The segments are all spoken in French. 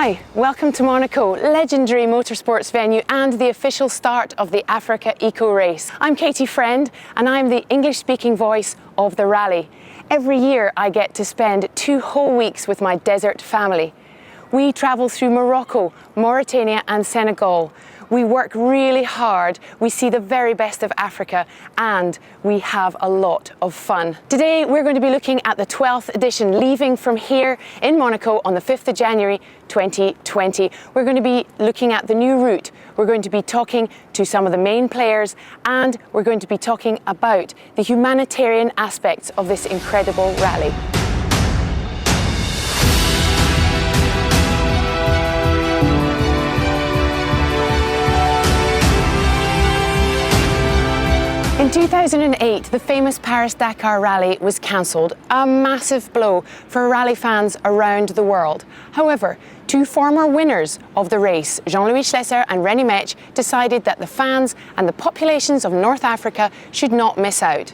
Hi, welcome to Monaco, legendary motorsports venue and the official start of the AfricaEcoRace. I'm Katie Friend and I'm the English-speaking voice of the rally. Every year I get to spend 2 whole weeks with my desert family. We travel through Morocco, Mauritania and Senegal. We work really hard, we see the very best of Africa, and we have a lot of fun. Today we're going to be looking at the 12th edition, leaving from here in Monaco on the 5th of January 2020. We're going to be looking at the new route, we're going to be talking to some of the main players, and we're going to be talking about the humanitarian aspects of this incredible rally. In 2008, the famous Paris-Dakar rally was cancelled, a massive blow for rally fans around the world. However, 2 former winners of the race, Jean-Louis Schlesser and René Mech, decided that the fans and the populations of North Africa should not miss out.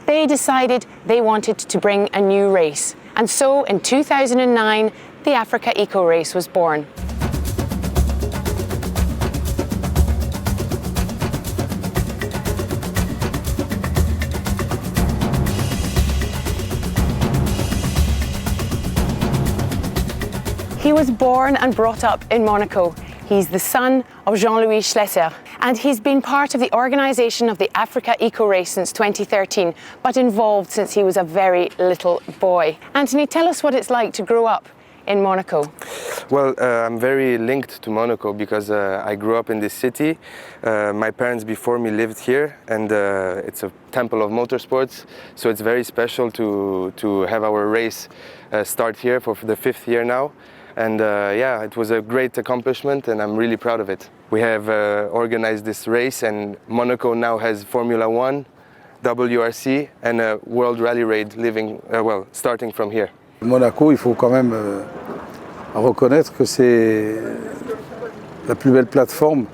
They decided they wanted to bring a new race. And so in 2009, the AfricaEcoRace was born. He was born and brought up in Monaco. He's the son of Jean-Louis Schlesser, and he's been part of the organisation of the AfricaEcoRace since 2013, but involved since he was a very little boy. Anthony, tell us what it's like to grow up in Monaco. Well, I'm very linked to Monaco because I grew up in this city. My parents before me lived here, and it's a temple of motorsports, so it's very special to have our race start here for the 5th year now. And yeah, it was a great accomplishment and I'm really proud of it. We have organized this race, and Monaco now has Formula 1, WRC and a World Rally Raid starting from here. Monaco, il faut quand même reconnaître que c'est la plus belle plateforme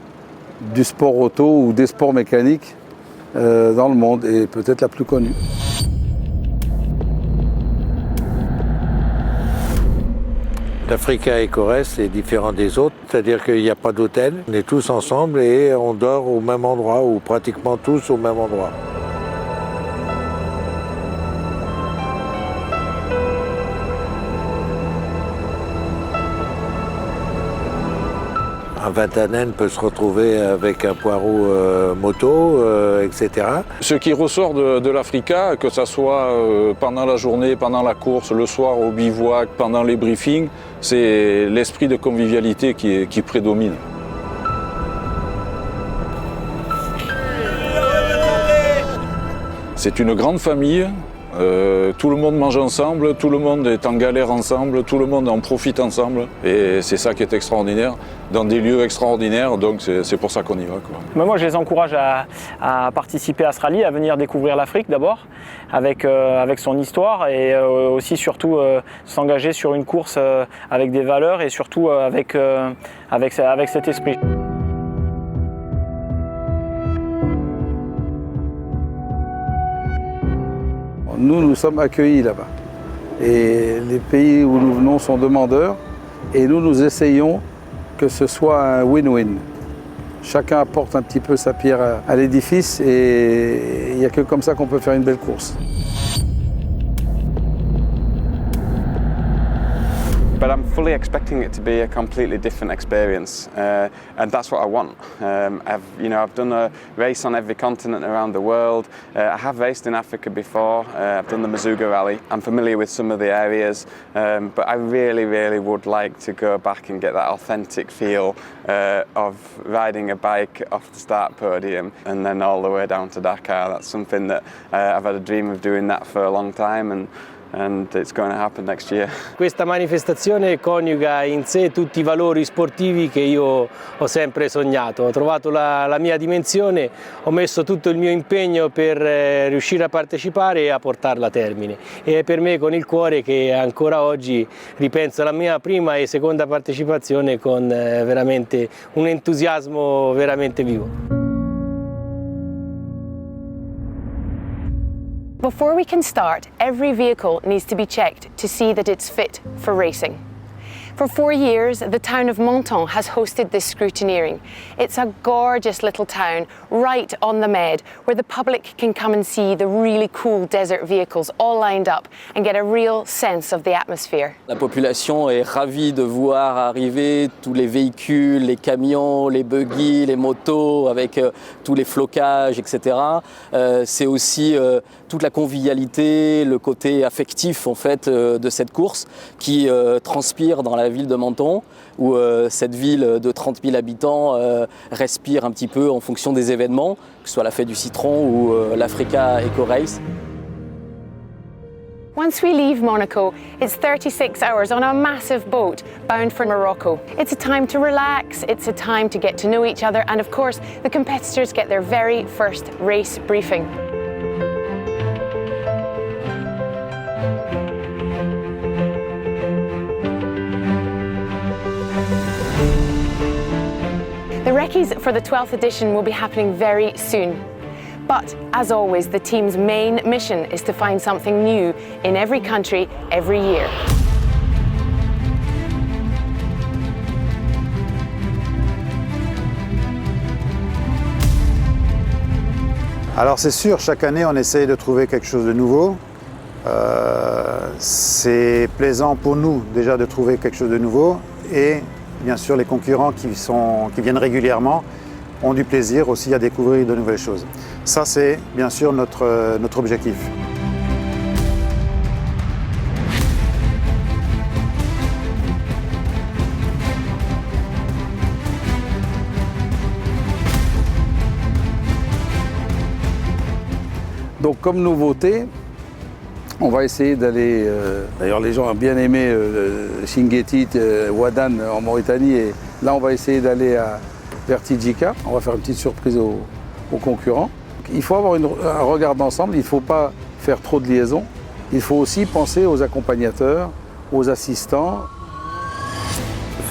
du sport auto ou des sports mécaniques dans le monde, et peut-être la plus connue. L'AfricaEcoRace est différent des autres, c'est-à-dire qu'il n'y a pas d'hôtel, on est tous ensemble et on dort au même endroit, ou pratiquement tous au même endroit. Un vingtaine peut se retrouver avec un poireau moto, etc. Ce qui ressort de l'Africa, que ce soit pendant la journée, pendant la course, le soir au bivouac, pendant les briefings, c'est l'esprit de convivialité qui prédomine. C'est une grande famille. Tout le monde mange ensemble, tout le monde est en galère ensemble, tout le monde en profite ensemble, et c'est ça qui est extraordinaire, dans des lieux extraordinaires, donc c'est pour ça qu'on y va, quoi. Mais moi je les encourage à participer à ce rallye, à venir découvrir l'Afrique d'abord, avec son histoire, et aussi surtout s'engager sur une course avec des valeurs et surtout avec cet esprit. Nous sommes accueillis là-bas. Et les pays où nous venons sont demandeurs. Et nous essayons que ce soit un win-win. Chacun apporte un petit peu sa pierre à l'édifice, et il n'y a que comme ça qu'on peut faire une belle course. But I'm fully expecting it to be a completely different experience, and that's what I want. I've done a race on every continent around the world. I have raced in Africa before. I've done the Mazuga Rally. I'm familiar with some of the areas, but I really, really would like to go back and get that authentic feel of riding a bike off the start podium and then all the way down to Dakar. That's something that I've had a dream of doing that for a long time, and it's going to happen next year. Questa manifestazione coniuga in sé tutti i valori sportivi che io ho sempre sognato. Ho trovato la mia dimensione, ho messo tutto il mio impegno per riuscire a partecipare e a portarla a termine. E è per me con il cuore che ancora oggi ripenso alla mia prima e seconda partecipazione con veramente un entusiasmo veramente vivo. Before we can start, every vehicle needs to be checked to see that it's fit for racing. For 4 years, the town of Menton has hosted this scrutineering. It's a gorgeous little town right on the Med, where the public can come and see the really cool desert vehicles all lined up and get a real sense of the atmosphere. La population est ravie de voir arriver tous les véhicules, les camions, les buggy, les motos, avec tous les flocages, etc. C'est aussi toute la convivialité, le côté affectif en fait de cette course qui transpire dans la ville de Menton, où cette ville de 30 000 habitants respire un petit peu en fonction des événements, que ce soit la fête du citron ou l'AfricaEcoRace. Once we leave Monaco, it's 36 hours on a massive boat bound for Morocco. It's a time to relax, it's a time to get to know each other, and of course, the competitors get their very first race briefing. The recce's for the 12th edition will be happening very soon. But, as always, the team's main mission is to find something new in every country, every year. Alors c'est sûr, chaque année on essaye de trouver quelque chose de nouveau. C'est plaisant pour nous déjà de trouver quelque chose de nouveau et bien sûr les concurrents qui viennent régulièrement ont du plaisir aussi à découvrir de nouvelles choses. Ça, c'est bien sûr notre objectif. Donc comme nouveauté, on va essayer d'aller, d'ailleurs les gens ont bien aimé Chinguetti, Ouadane en Mauritanie, et là on va essayer d'aller vers Tidjika. On va faire une petite surprise aux concurrents. Il faut avoir un regard d'ensemble, il ne faut pas faire trop de liaisons. Il faut aussi penser aux accompagnateurs, aux assistants.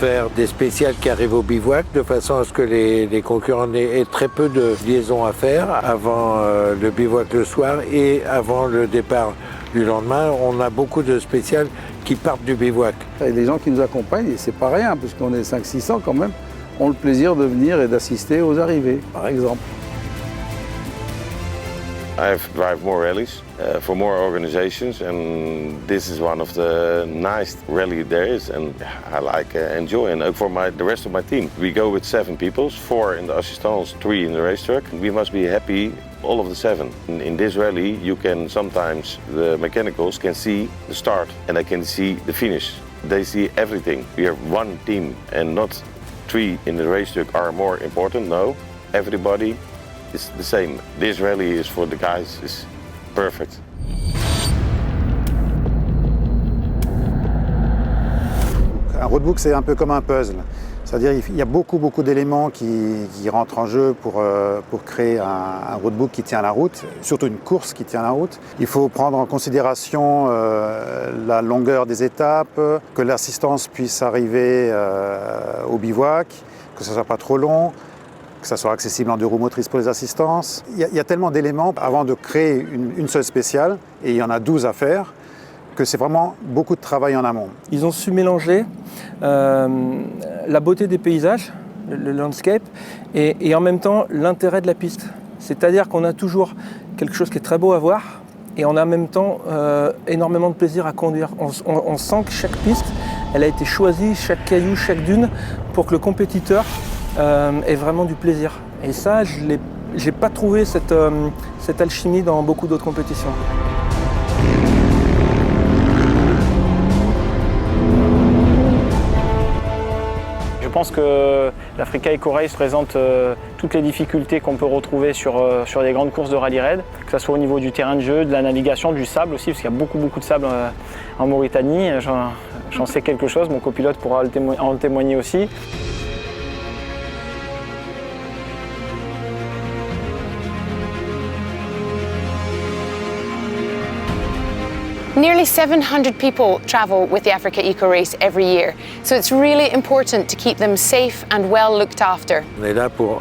Faire des spéciales qui arrivent au bivouac de façon à ce que les concurrents aient très peu de liaisons à faire avant le bivouac le soir et avant le départ du lendemain. On a beaucoup de spéciales qui partent du bivouac. Et les gens qui nous accompagnent, et c'est pas rien, puisqu'on est 500-600 quand même, ont le plaisir de venir et d'assister aux arrivées, par exemple. I've drive more rallies for more organizations, and this is one of the nice rally there is, and I like enjoy, and for the rest of my team. We go with 7 people, 4 in the assistance, 3 in the race truck. We must be happy, all of the 7. In this rally, you can sometimes, the mechanicals can see the start and they can see the finish. They see everything. We are one team and not 3 in the race truck are more important. No, everybody is the same. This rally is for the guys, is perfect. Un roadbook, c'est un peu comme un puzzle. C'est-à-dire qu'il y a beaucoup d'éléments qui rentrent en jeu pour créer un roadbook qui tient la route, surtout une course qui tient la route. Il faut prendre en considération la longueur des étapes, que l'assistance puisse arriver au bivouac, que ce ne soit pas trop long, que ça soit accessible en 2 roues motrices pour les assistances. Il y a tellement d'éléments avant de créer une seule spéciale, et il y en a 12 à faire, que c'est vraiment beaucoup de travail en amont. Ils ont su mélanger la beauté des paysages, le landscape, et en même temps l'intérêt de la piste. C'est-à-dire qu'on a toujours quelque chose qui est très beau à voir, et on a en même temps énormément de plaisir à conduire. On sent que chaque piste, elle a été choisie, chaque caillou, chaque dune, pour que le compétiteur ait vraiment du plaisir. Et ça, je n'ai pas trouvé cette alchimie dans beaucoup d'autres compétitions. Je pense que l'AfricaEcoRace présente toutes les difficultés qu'on peut retrouver sur les grandes courses de rallye raid, que ce soit au niveau du terrain de jeu, de la navigation, du sable aussi, parce qu'il y a beaucoup de sable en Mauritanie. J'en sais quelque chose, mon copilote pourra en témoigner aussi. Nearly 700 people travel with the AfricaEcoRace every year, so it's really important to keep them safe and well looked after. On est là pour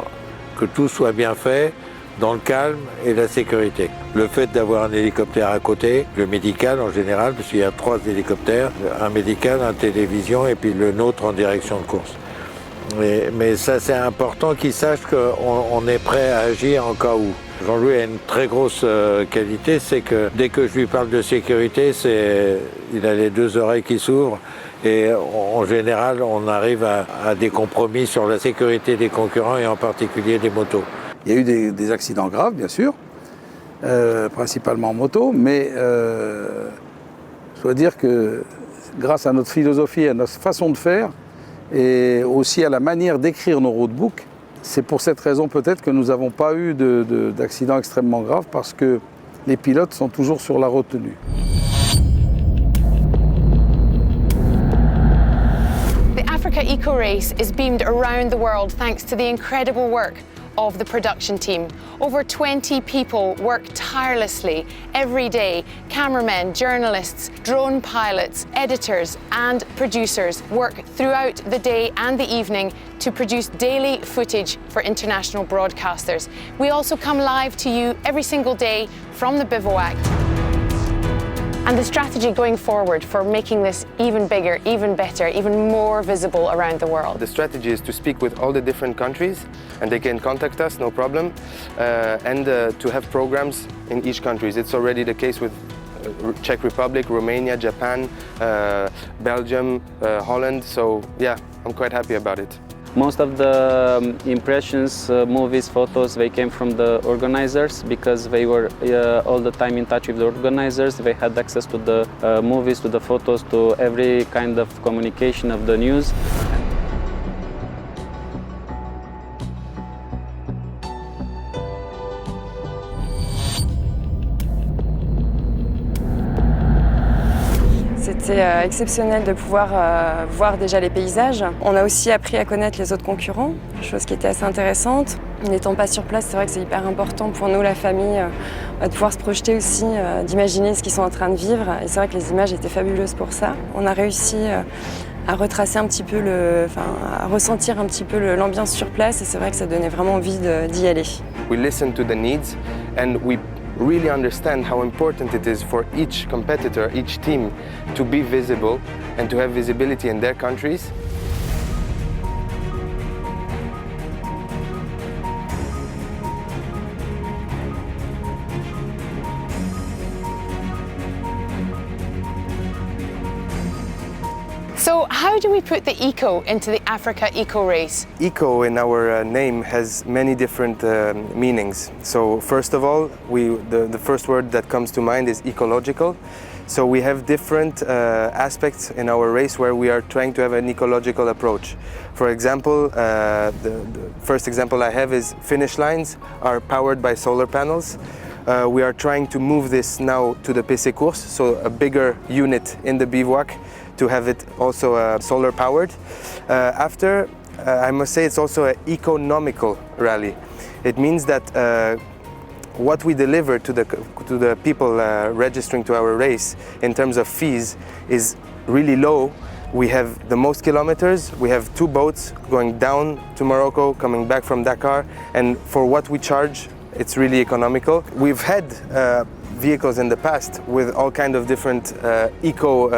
que tout soit bien fait, dans le calme et la sécurité. Le fait d'avoir un hélicoptère à côté, le médical en général, parce qu'il y a 3 hélicoptères, un médical, un télévision et puis le nôtre en direction de course. Mais ça c'est important qu'ils sachent qu'on est prêt à agir en cas où. Jean-Louis a une très grosse qualité, c'est que dès que je lui parle de sécurité, il a les 2 oreilles qui s'ouvrent et en général on arrive à des compromis sur la sécurité des concurrents et en particulier des motos. Il y a eu des accidents graves, bien sûr, principalement en moto, mais je dois dire que grâce à notre philosophie, à notre façon de faire, et aussi à la manière d'écrire nos roadbooks, c'est pour cette raison peut-être que nous n'avons pas eu d'accidents extrêmement graves, parce que les pilotes sont toujours sur la retenue. The AfricaEcoRace is beamed around the world thanks to the incredible work of the production team. Over 20 people work tirelessly every day. Cameramen, journalists, drone pilots, editors and producers work throughout the day and the evening to produce daily footage for international broadcasters. We also come live to you every single day from the bivouac. And the strategy going forward for making this even bigger, even better, even more visible around the world? The strategy is to speak with all the different countries, and they can contact us, no problem, and to have programs in each country. It's already the case with Czech Republic, Romania, Japan, Belgium, Holland, so yeah, I'm quite happy about it. Most of the impressions, movies, photos, they came from the organizers, because they were all the time in touch with the organizers. They had access to the movies, to the photos, to every kind of communication of the news. C'était exceptionnel de pouvoir voir déjà les paysages. On a aussi appris à connaître les autres concurrents, chose qui était assez intéressante. N'étant pas sur place, c'est vrai que c'est hyper important pour nous, la famille, de pouvoir se projeter aussi, d'imaginer ce qu'ils sont en train de vivre. Et c'est vrai que les images étaient fabuleuses pour ça. On a réussi à retracer un petit peu, à ressentir un petit peu l'ambiance sur place, et c'est vrai que ça donnait vraiment envie d'y aller. We listen to the needs and we really understand how important it is for each competitor, each team, to be visible and to have visibility in their countries. So how do we put the eco into the AfricaEcoRace? Eco in our name has many different meanings. So first of all, the first word that comes to mind is ecological. So we have different aspects in our race where we are trying to have an ecological approach. For example, the first example I have is finish lines are powered by solar panels. We are trying to move this now to the PC course, so a bigger unit in the bivouac, to have it also solar powered. I must say it's also an economical rally. It means that what we deliver to the people registering to our race in terms of fees is really low. We have the most kilometers, we have 2 boats going down to Morocco, coming back from Dakar, and for what we charge, it's really economical. We've had vehicles in the past with all kind of different eco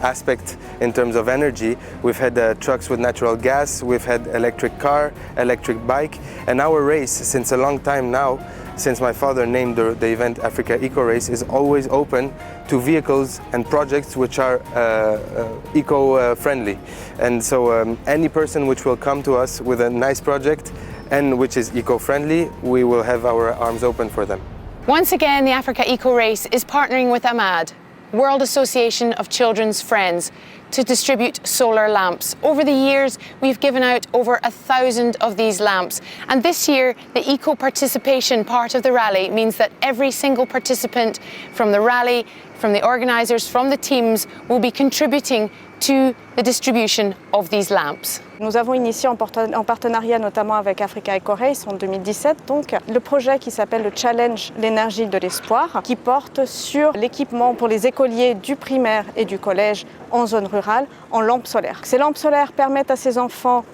aspects in terms of energy. We've had trucks with natural gas, we've had electric car, electric bike, and our race, since a long time now, since my father named the event AfricaEcoRace, is always open to vehicles and projects which are eco-friendly. And so any person which will come to us with a nice project and which is eco-friendly, we will have our arms open for them. Once again, the AfricaEcoRace is partnering with AMAD, World Association of Children's Friends, to distribute solar lamps. Over the years, we've given out over 1,000 of these lamps. And this year, the eco-participation part of the rally means that every single participant from the rally, from the organisers, from the teams, will be contributing to the distribution of these lamps. Nous avons initié en partenariat notamment avec AfricaEcoRace en 2017 donc le projet qui s'appelle le Challenge l'énergie de l'espoir, qui porte sur l'équipement pour les écoliers du primaire et du collège en zone rurale. rurales en lampes solaires. Ces lampes solaires permettent à ces enfants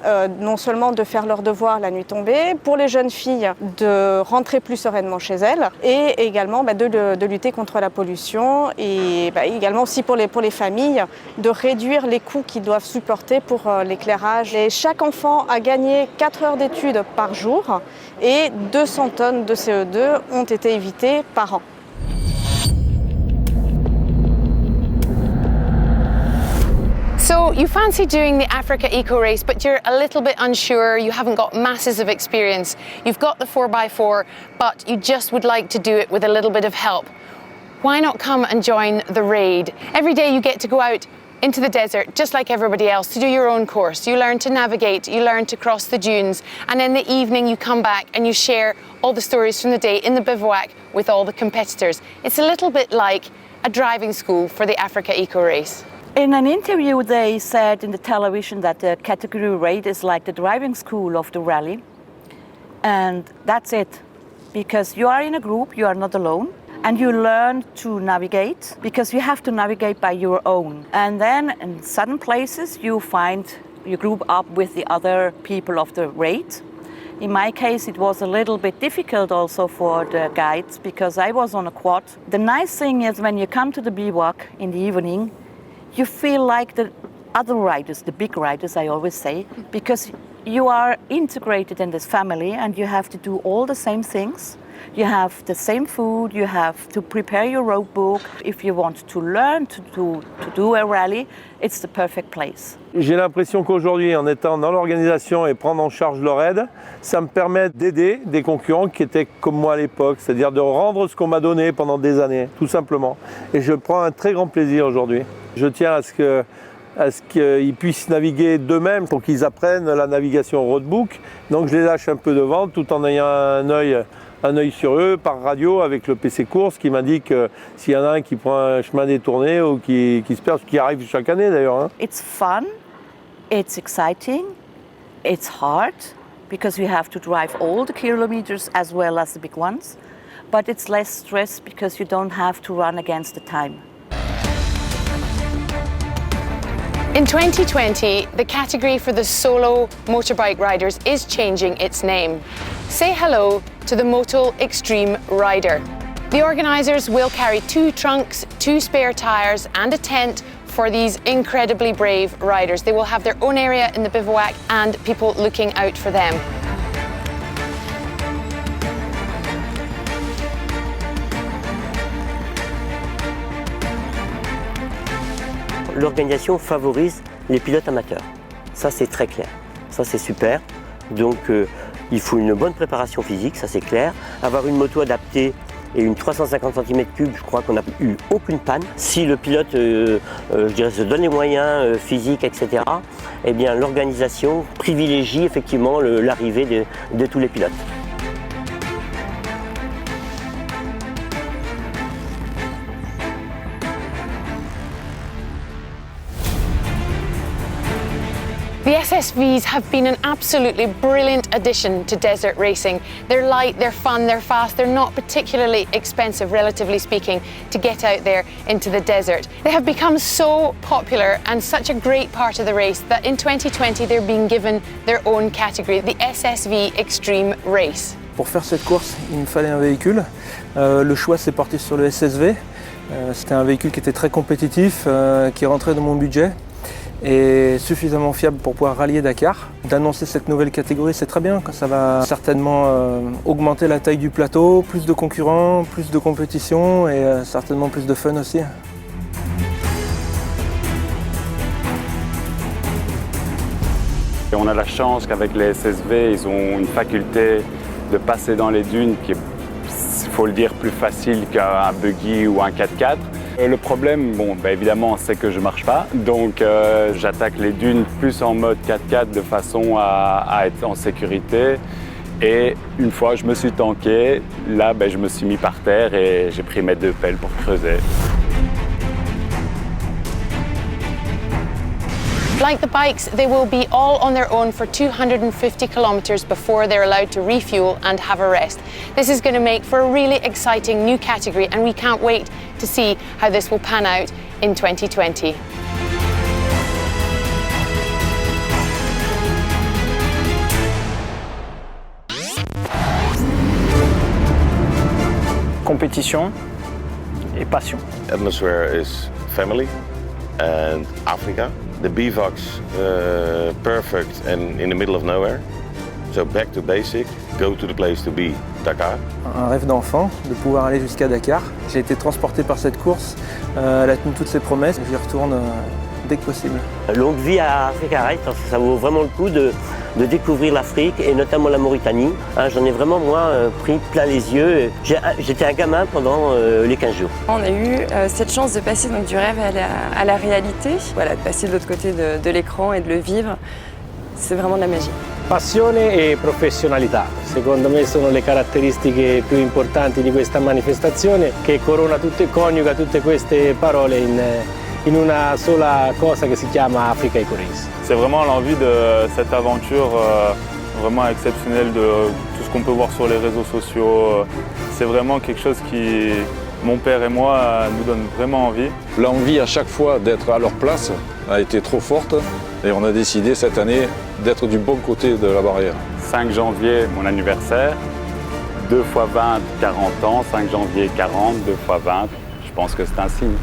non seulement de faire leurs devoirs la nuit tombée, pour les jeunes filles de rentrer plus sereinement chez elles et également de lutter contre la pollution et également aussi pour les familles de réduire les coûts qu'ils doivent supporter pour l'éclairage. Et chaque enfant a gagné 4 heures d'études par jour et 200 tonnes de CO2 ont été évitées par an. So you fancy doing the Africa Eco Race, but you're a little bit unsure, you haven't got masses of experience. You've got the 4x4, but you just would like to do it with a little bit of help. Why not come and join the raid? Every day you get to go out into the desert, just like everybody else, to do your own course. You learn to navigate, you learn to cross the dunes, and in the evening you come back and you share all the stories from the day in the bivouac with all the competitors. It's a little bit like a driving school for the Africa Eco Race. In an interview, they said in the television that the category raid is like the driving school of the rally. And that's it. Because you are in a group, you are not alone. And you learn to navigate, because you have to navigate by your own. And then in certain places, you group up with the other people of the raid. In my case, it was a little bit difficult also for the guides, because I was on a quad. The nice thing is when you come to the bivouac in the evening, you feel like the other riders, the big riders, I always say, because you are integrated in this family and you have to do all the same things. You have the same food, you have to prepare your road book. If you want to learn to do a rally, it's the perfect place. J'ai l'impression qu'aujourd'hui, en étant dans l'organisation et prendre en charge leur aide, ça me permet d'aider des concurrents qui étaient comme moi à l'époque, c'est-à-dire de rendre ce qu'on m'a donné pendant des années, tout simplement. Et je prends un très grand plaisir aujourd'hui. Je tiens à ce qu'ils puissent naviguer d'eux-mêmes pour qu'ils apprennent la navigation roadbook. Donc je les lâche un peu devant tout en ayant un œil sur eux par radio avec le PC course qui m'indique s'il y en a un qui prend un chemin détourné ou qui se perd, ce qui arrive chaque année d'ailleurs. Hein. It's fun, it's exciting, it's hard because you have to drive all the kilometers as well as the big ones, but it's less stress because you don't have to run against the time. In 2020, the category for the solo motorbike riders is changing its name. Say hello to the Motul Extreme Rider. The organisers will carry 2 trunks, 2 spare tyres and a tent for these incredibly brave riders. They will have their own area in the bivouac and people looking out for them. L'organisation favorise les pilotes amateurs. Ça, c'est très clair. Ça, c'est super. Donc, il faut une bonne préparation physique, ça c'est clair. Avoir une moto adaptée et une 350 cm3, je crois qu'on n'a eu aucune panne. Si le pilote, je dirais, se donne les moyens physiques, etc., eh bien, l'organisation privilégie effectivement l'arrivée de tous les pilotes. The SSVs have been an absolutely brilliant addition to desert racing. They're light, they're fun, they're fast, they're not particularly expensive, relatively speaking, to get out there into the desert. They have become so popular and such a great part of the race that in 2020 they're being given their own category, the SSV Extreme Race. Pour faire cette course, il me fallait un véhicule. Le choix s'est porté sur le SSV. C'était un véhicule qui était très compétitif, qui rentrait dans mon budget. Et suffisamment fiable pour pouvoir rallier Dakar. D'annoncer cette nouvelle catégorie, c'est très bien. Ça va certainement augmenter la taille du plateau, plus de concurrents, plus de compétition et certainement plus de fun aussi. Et on a la chance qu'avec les SSV, ils ont une faculté de passer dans les dunes qui est, il faut le dire, plus facile qu'un buggy ou un 4x4. Le problème, évidemment, c'est que je ne marche pas, donc j'attaque les dunes plus en mode 4x4 de façon à être en sécurité. Et une fois je me suis tanké, là je me suis mis par terre et j'ai pris mes 2 pelles pour creuser. Like the bikes, they will be all on their own for 250 kilometres before they're allowed to refuel and have a rest. This is going to make for a really exciting new category and we can't wait to see how this will pan out in 2020. compétition et passion. Atmosphere is family and Africa. The bivouac's perfect and in the middle of nowhere. So back to basic, go to the place to be, Dakar. Un rêve d'enfant, de pouvoir aller jusqu'à Dakar. J'ai été transporté par cette course, elle a tenu toutes ses promesses, j'y retourne dès que possible. Longue vie à AfricaEcoRace, parce que ça vaut vraiment le coup de découvrir l'Afrique et notamment la Mauritanie. J'en ai vraiment, moi, pris plein les yeux. J'étais un gamin pendant les 15 jours. On a eu cette chance de passer donc, du rêve à la réalité, voilà, de passer de l'autre côté de l'écran et de le vivre. C'est vraiment de la magie. Passione e professionalità, secondo me sono le caratteristiche più importanti di questa manifestazione che coniuga tutte queste parole in una sola cosa che si chiama AfricaEcoRace. C'est vraiment l'envie de cette aventure vraiment exceptionnelle de tout ce qu'on peut voir sur les réseaux sociaux. C'est vraiment quelque chose qui, mon père et moi, nous donne vraiment envie. L'envie à chaque fois d'être à leur place a été trop forte et on a décidé cette année d'être du bon côté de la barrière. 5 janvier, mon anniversaire, 2 x 20, 40 ans, 5 janvier 40, 2 x 20, je pense que c'est un signe.